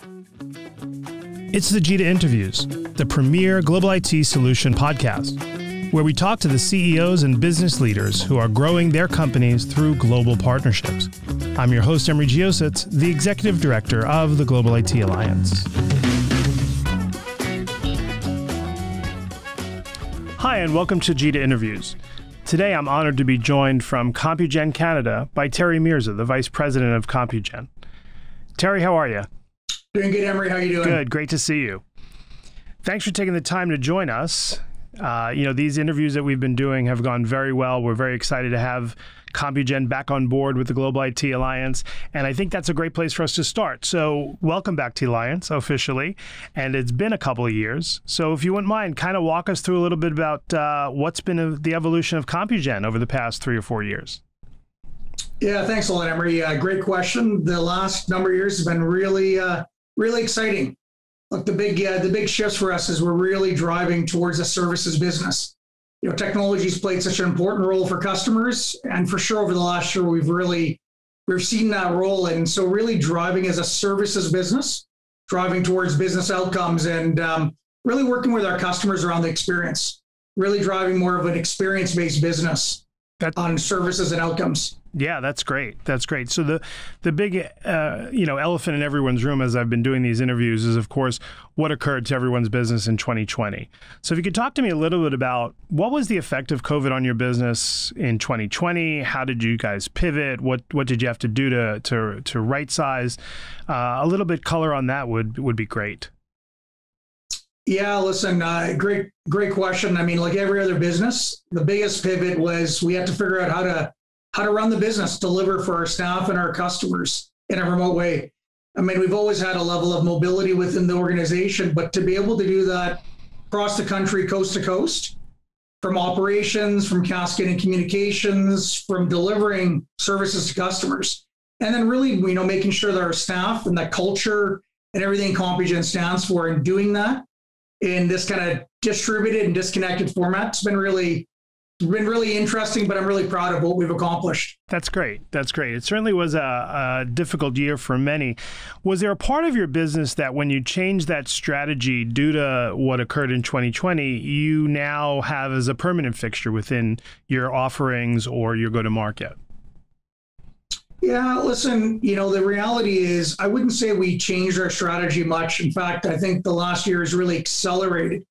It's the GITA Interviews, the premier global IT solution podcast, where we talk to the CEOs and business leaders who are growing their companies through global partnerships. I'm your host, Emery Geosits, the Executive Director of the Global IT Alliance. Hi, and welcome to GITA Interviews. Today, I'm honored to be joined from Compugen Canada by Terry Mirza, the Vice President of Compugen. Terry, how are you? Doing good, Emery. How are you doing? Good. Great to see you. Thanks for taking the time to join us. These interviews that we've been doing have gone very well. We're very excited to have Compugen back on board with the Global IT Alliance, and I think that's a great place for us to start. So welcome back to the Alliance officially, and it's been a couple of years. So if you wouldn't mind, kind of walk us through a little bit about what's been the evolution of Compugen over the past 3 or 4 years. Yeah, thanks a lot, Emery. Great question. The last number of years have been really exciting. Look, the big shifts for us is we're really driving towards a services business. You know, technology's played such an important role for customers, and for sure over the last year we've seen that role, and so really driving as a services business, driving towards business outcomes, and really working with our customers around the experience, really driving more of an experience-based business on services and outcomes. Yeah, that's great. That's great. So the big elephant in everyone's room as I've been doing these interviews is, of course, what occurred to everyone's business in 2020. So if you could talk to me a little bit about what was the effect of COVID on your business in 2020? How did you guys pivot? What did you have to do to right size? A little bit color on that would be great. Yeah, listen, great question. I mean, like every other business, the biggest pivot was we had to figure out how to run the business, deliver for our staff and our customers in a remote way. I mean, we've always had a level of mobility within the organization, but to be able to do that across the country, coast to coast, from operations, from cascading communications, from delivering services to customers, and then really, making sure that our staff and that culture and everything Compugen stands for and doing that in this kind of distributed and disconnected format, it's been really interesting, but I'm really proud of what we've accomplished. That's great. That's great. It certainly was a difficult year for many. Was there a part of your business that when you changed that strategy due to what occurred in 2020, you now have as a permanent fixture within your offerings or your go-to-market? Yeah, listen, the reality is I wouldn't say we changed our strategy much. In fact, I think the last year has really accelerated.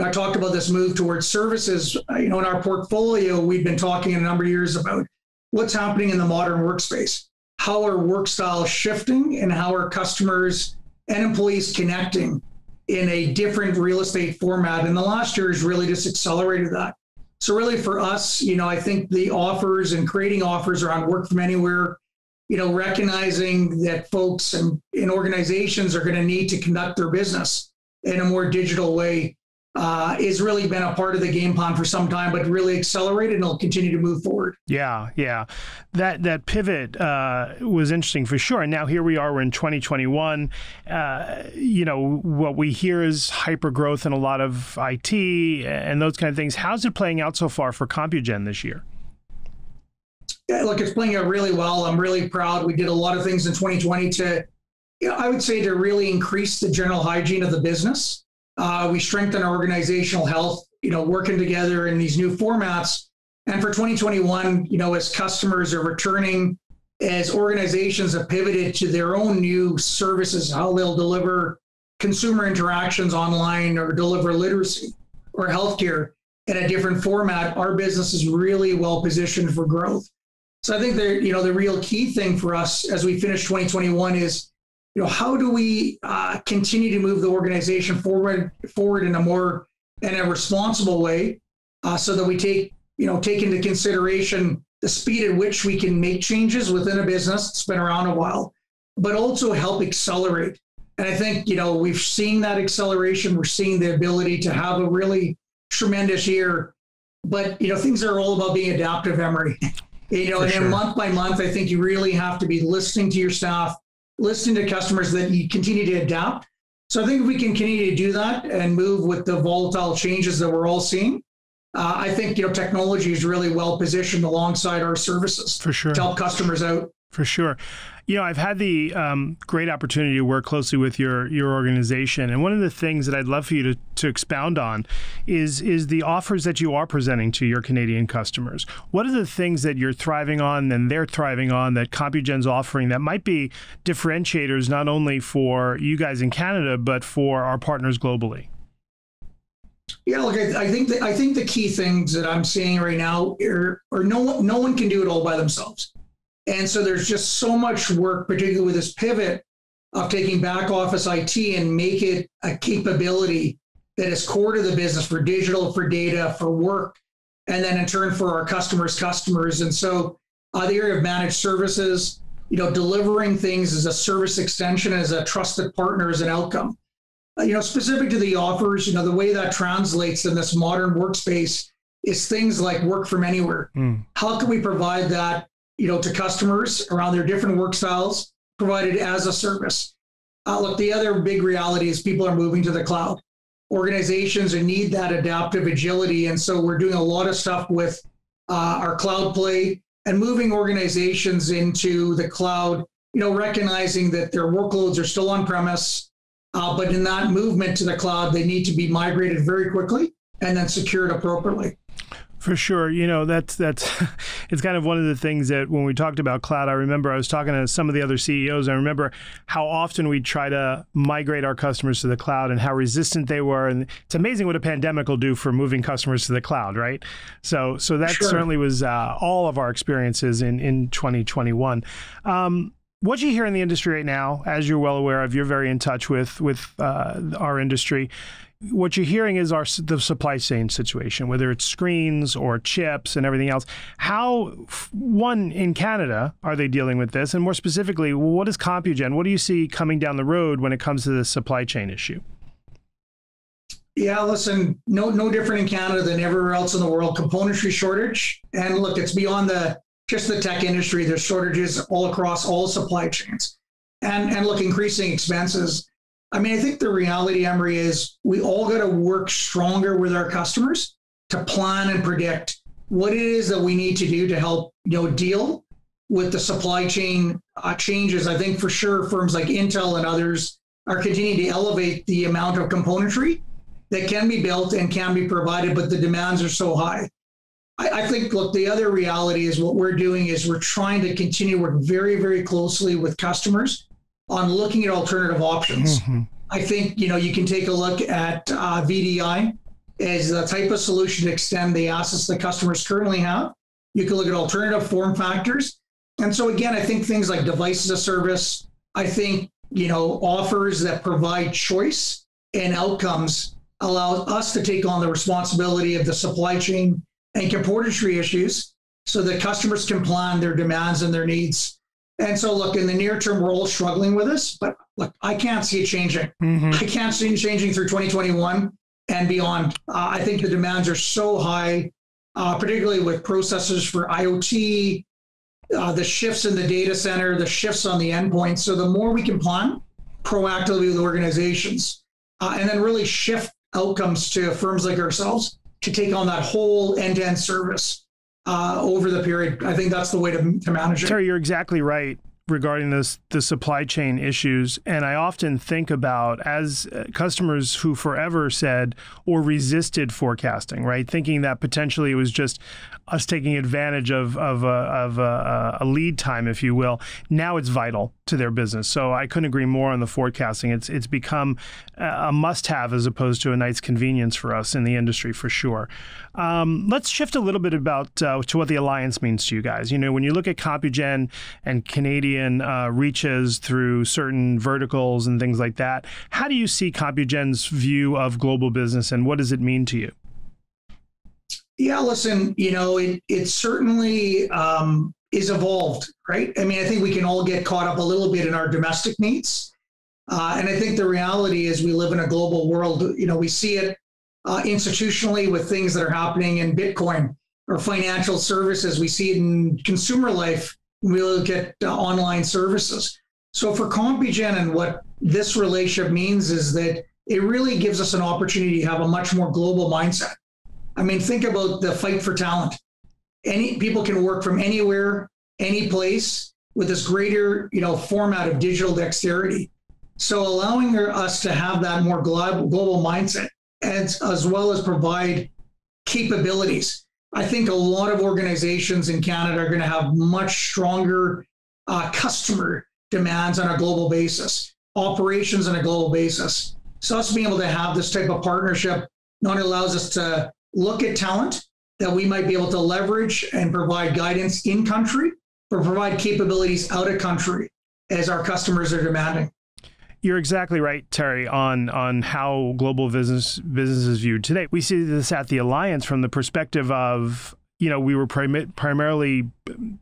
I talked about this move towards services. In our portfolio, we've been talking a number of years about what's happening in the modern workspace, how are work styles shifting, and how are customers and employees connecting in a different real estate format. And the last year has really just accelerated that. So really for us, I think the offers and creating offers around work from anywhere, recognizing that folks and in organizations are going to need to conduct their business in a more digital way, has really been a part of the game plan for some time, but really accelerated and will continue to move forward. Yeah. That pivot was interesting for sure. And now here we are, we're in 2021. What we hear is hyper growth in a lot of IT and those kind of things. How's it playing out so far for Compugen this year? Yeah, look, it's playing out really well. I'm really proud. We did a lot of things in 2020 to really increase the general hygiene of the business. We strengthen our organizational health, working together in these new formats. And for 2021, as customers are returning, as organizations have pivoted to their own new services, how they'll deliver consumer interactions online or deliver literacy or healthcare in a different format, our business is really well positioned for growth. So I think the real key thing for us as we finish 2021 is, how do we continue to move the organization forward in a responsible way, so that we take into consideration the speed at which we can make changes within a business that's been around a while, but also help accelerate. And I think, we've seen that acceleration. We're seeing the ability to have a really tremendous year, but, things are all about being adaptive, Emery. And then month by month, I think you really have to be listening to your staff, listening to customers, that you continue to adapt. So I think if we can continue to do that and move with the volatile changes that we're all seeing, I think technology is really well positioned alongside our services for sure to help customers out. For sure. I've had the great opportunity to work closely with your organization. And one of the things that I'd love for you to expound on is the offers that you are presenting to your Canadian customers. What are the things that you're thriving on and they're thriving on that Compugen's offering that might be differentiators not only for you guys in Canada, but for our partners globally? Yeah, look, I think the key things that I'm seeing right now are no one can do it all by themselves. And so there's just so much work, particularly with this pivot of taking back office IT and make it a capability that is core to the business for digital, for data, for work, and then in turn for our customers. And so the area of managed services, delivering things as a service extension, as a trusted partner, as an outcome. Specific to the offers, the way that translates in this modern workspace is things like work from anywhere. How can we provide that to customers around their different work styles, provided as a service? Look, the other big reality is people are moving to the cloud. Organizations need that adaptive agility. And so we're doing a lot of stuff with our cloud play and moving organizations into the cloud, recognizing that their workloads are still on premise, but in that movement to the cloud, they need to be migrated very quickly and then secured appropriately. For sure. That's it's kind of one of the things that when we talked about cloud, I remember I was talking to some of the other CEOs. I remember how often we try to migrate our customers to the cloud and how resistant they were. And it's amazing what a pandemic will do for moving customers to the cloud, right? So that certainly was all of our experiences in 2021. What you hear in the industry right now, as you're well aware of, you're very in touch with our industry. What you're hearing is the supply chain situation, whether it's screens or chips and everything else. How, one, in Canada, are they dealing with this? And more specifically, what is Compugen? What do you see coming down the road when it comes to the supply chain issue? Yeah, listen, no different in Canada than everywhere else in the world. Componentry shortage. And look, it's beyond just the tech industry. There's shortages all across all supply chains. And look, increasing expenses. I think the reality, Emery, is we all got to work stronger with our customers to plan and predict what it is that we need to do to help, deal with the supply chain changes. I think for sure firms like Intel and others are continuing to elevate the amount of componentry that can be built and can be provided, but the demands are so high. I think, look, the other reality is what we're doing is we're trying to continue to work very, very closely with customers on looking at alternative options. Mm-hmm. I think, you can take a look at VDI as the type of solution to extend the assets that customers currently have. You can look at alternative form factors. And so again, I think things like device as a service, I think, offers that provide choice and outcomes allow us to take on the responsibility of the supply chain and componentry issues so that customers can plan their demands and their needs. And so, look, in the near term, we're all struggling with this, but look, I can't see it changing. Mm-hmm. I can't see it changing through 2021 and beyond. I think the demands are so high, particularly with processors for IoT, the shifts in the data center, the shifts on the endpoint. So the more we can plan proactively with organizations and then really shift outcomes to firms like ourselves to take on that whole end-to-end service over the period. I think that's the way to manage it. Terry, you're exactly right regarding the supply chain issues. And I often think about as customers who forever said or resisted forecasting, right? Thinking that potentially it was just us taking advantage of a lead time, if you will. Now it's vital to their business. So I couldn't agree more on the forecasting. It's become a must-have as opposed to a nice convenience for us in the industry, for sure. Let's shift a little bit about to what the alliance means to you guys. When you look at Compugen and Canadian reaches through certain verticals and things like that, how do you see Compugen's view of global business and what does it mean to you? Yeah, listen, it certainly is evolved, right? I think we can all get caught up a little bit in our domestic needs. And I think the reality is we live in a global world. We see it institutionally with things that are happening in Bitcoin or financial services. We see it in consumer life. We look at online services. So for Compugen and what this relationship means is that it really gives us an opportunity to have a much more global mindset. Think about the fight for talent. People can work from anywhere, any place, with this greater, format of digital dexterity. So allowing us to have that more global mindset as well as provide capabilities. I think a lot of organizations in Canada are going to have much stronger customer demands on a global basis, operations on a global basis. So us being able to have this type of partnership not only allows us to look at talent that we might be able to leverage and provide guidance in country, but provide capabilities out of country as our customers are demanding. You're exactly right, Terry, on how global business is viewed today. We see this at the Alliance from the perspective of, we were primarily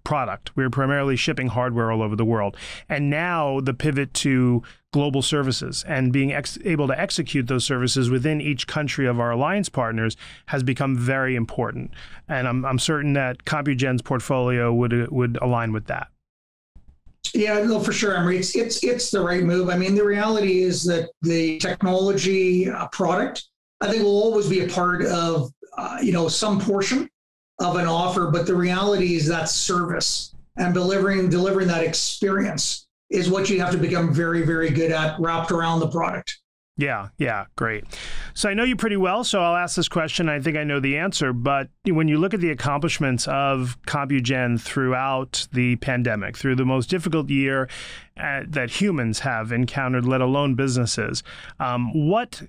product. We were primarily shipping hardware all over the world. And now the pivot to global services and being able to execute those services within each country of our Alliance partners has become very important. And I'm certain that Compugen's portfolio would align with that. Yeah, no, for sure, Emery. It's the right move. I mean, the reality is that the technology product, I think, will always be a part of, some portion of an offer. But the reality is that service and delivering that experience is what you have to become very, very good at, wrapped around the product. Yeah, great. So I know you pretty well, so I'll ask this question. I think I know the answer, but when you look at the accomplishments of Compugen throughout the pandemic, through the most difficult year that humans have encountered, let alone businesses, what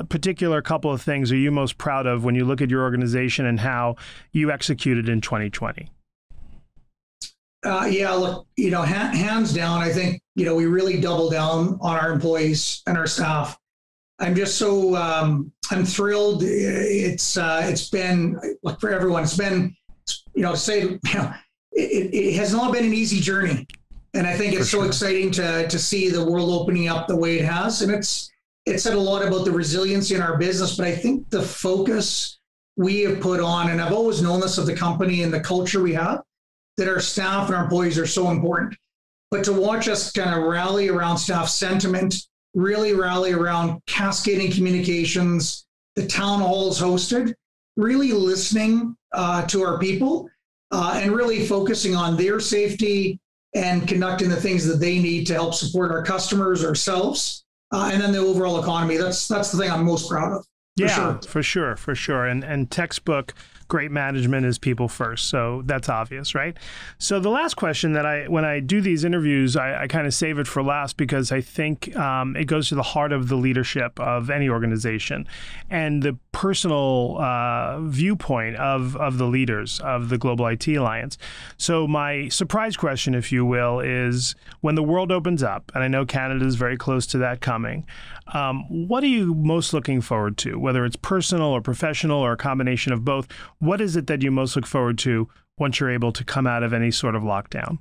particular couple of things are you most proud of when you look at your organization and how you executed in 2020? Look, hands down, I think, we really doubled down on our employees and our staff. I'm just so, I'm thrilled. It's been, like, for everyone, it's been, it has not been an easy journey. And I think it's so exciting to see the world opening up the way it has. And it said a lot about the resiliency in our business, but I think the focus we have put on, and I've always known this of the company and the culture we have, that our staff and our employees are so important. But to watch us kind of rally around staff sentiment, really rally around cascading communications, the town halls hosted, really listening to our people and really focusing on their safety and conducting the things that they need to help support our customers, ourselves, and then the overall economy. That's the thing I'm most proud of. For sure. And textbook great management is people first. So that's obvious, right? So the last question that when I do these interviews, I kind of save it for last because I think it goes to the heart of the leadership of any organization and the personal viewpoint of the leaders of the Global IT Alliance. So my surprise question, if you will, is when the world opens up, and I know Canada is very close to that coming, what are you most looking forward to, whether it's personal or professional or a combination of both? What is it that you most look forward to once you're able to come out of any sort of lockdown?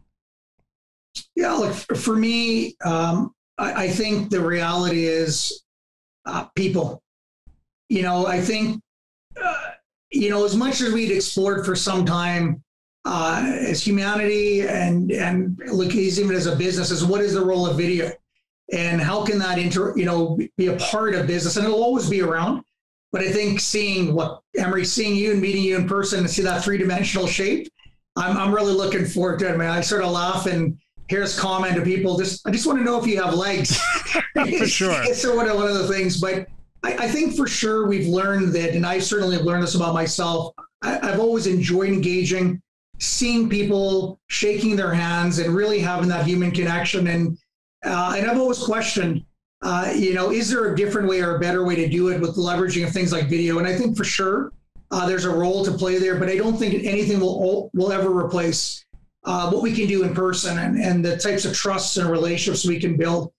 Yeah, look, for me, I think the reality is people. I think, as much as we'd explored for some time as humanity and look, even as a business, is what is the role of video? And how can that be a part of business? And it'll always be around. But I think seeing you and meeting you in person and see that three-dimensional shape, I'm really looking forward to it. I mean, I sort of laugh and hear us comment to people. I just want to know if you have legs. For sure. It's one of the things. But I think for sure we've learned that, and I certainly have learned this about myself. I've always enjoyed engaging, seeing people shaking their hands and really having that human connection. And I've always questioned, is there a different way or a better way to do it with the leveraging of things like video? And I think for sure there's a role to play there, but I don't think anything will ever replace what we can do in person and the types of trusts and relationships we can build.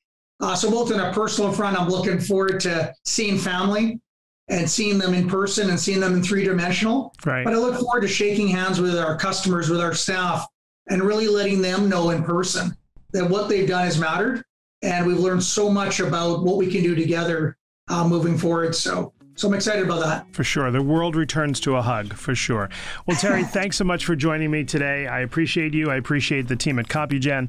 So both on a personal front, I'm looking forward to seeing family and seeing them in person and seeing them in three-dimensional. Right. But I look forward to shaking hands with our customers, with our staff, and really letting them know in person that what they've done has mattered. And we've learned so much about what we can do together moving forward. So I'm excited about that. For sure. The world returns to a hug, for sure. Well, Terry, thanks so much for joining me today. I appreciate you. I appreciate the team at Compugen.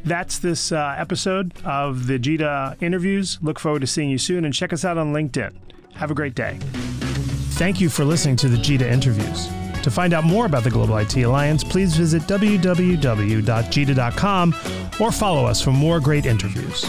That's this episode of the GITA Interviews. Look forward to seeing you soon, and check us out on LinkedIn. Have a great day. Thank you for listening to the GITA Interviews. To find out more about the Global IT Alliance, please visit www.gita.com or follow us for more great interviews.